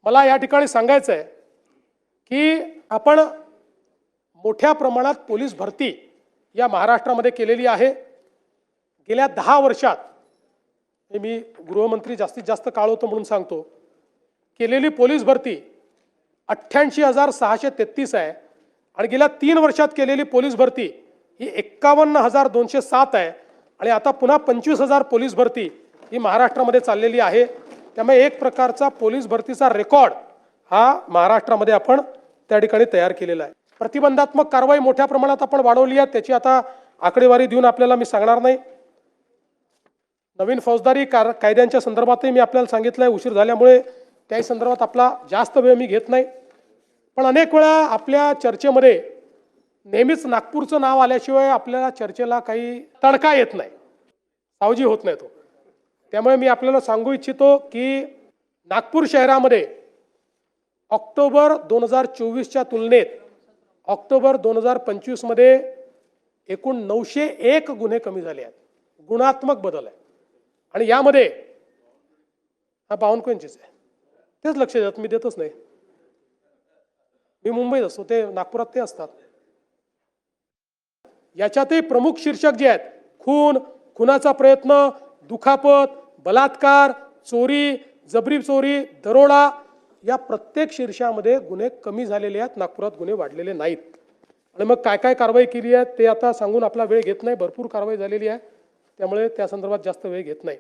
मला या ठिकाणी सांगायचं आहे की आपण मोठ्या प्रमाणात पोलीस भरती या महाराष्ट्रामध्ये केलेली आहे। गेल्या 10 वर्षात मी गृहमंत्री जास्तीत जास्त काळ होतो म्हणून सांगतो, केलेली पोलीस भरती 88,633 आहे आणि गेल्या 3 वर्षात केलेली पोलीस भरती ही 51,207 आहे आणि आता पुन्हा 25,000 पोलीस भरती ही महाराष्ट्रामध्ये चाललेली आहे। त्यामुळे एक प्रकारचा पोलीस भरतीचा रेकॉर्ड हा महाराष्ट्रामध्ये आपण त्या ठिकाणी तयार केलेला आहे। प्रतिबंधात्मक कारवाई मोठ्या प्रमाणात आपण वाढवली आहे, त्याची आता आकडेवारी देऊन आपल्याला मी सांगणार नाही। नवीन फौजदारी कायद्यांच्या संदर्भातही मी आपल्याला सांगितलंय, उशीर झाल्यामुळे त्याही संदर्भात आपला जास्त वेळ मी घेत नाही। पण अनेक वेळा आपल्या चर्चेमध्ये नेहमीच नागपूरचं नाव आल्याशिवाय आपल्याला चर्चेला काही तडका येत नाही, सावजी होत नाही तो। त्यामुळे मी आपल्याला सांगू इच्छितो की नागपूर शहरामध्ये ऑक्टोबर 2024च्या तुलनेत ऑक्टोबर 2025 मध्ये एकूण 901 गुन्हे कमी झाले आहेत, गुणात्मक बदल आहे। आणि यामध्ये हा बावनकुळेंचीच आहे, तेच लक्ष देत, मी देतच नाही, मी मुंबईत असतो, ते नागपुरात ते असतात। याच्यातही प्रमुख शीर्षक जे आहेत, खून, खुनाचा प्रयत्न, दुखापत, बलात्कार, चोरी, जबरी चोरी, दरोडा, या प्रत्येक शीर्षामध्ये गुन्हे कमी झालेले आहेत, नागपुरात गुन्हे वाढलेले नाहीत। आणि मग काय काय कारवाई केली आहे ते आता सांगून आपला वेळ घेत नाही, भरपूर कारवाई झालेली आहे, त्यामुळे त्या संदर्भात जास्त वेळ घेत नाही।